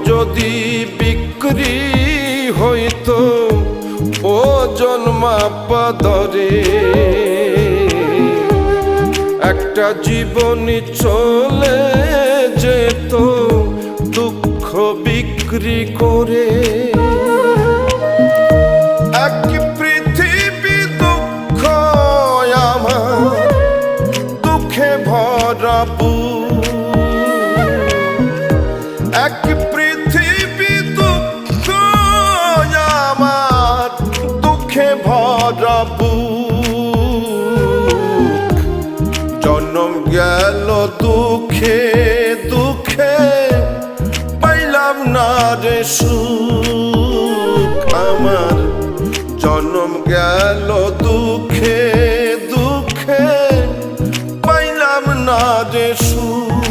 যদি বিক্রি হইতো ওজন মাপা দরে, একটা জীবনী চলে যেত দুঃখ বিক্রি করে। এক পৃথিবী দুঃখ আমার, দুঃখে ভরা বুক। এক পৃথিবী দুঃখ আমার, দুঃখে ভরা বুক। জন্ম গেল দুঃখে দুঃখে, পাইলাম না রে সুখ আমার। জন্ম গেল দুঃখে দুঃখে, পাইলাম না রে সুখ।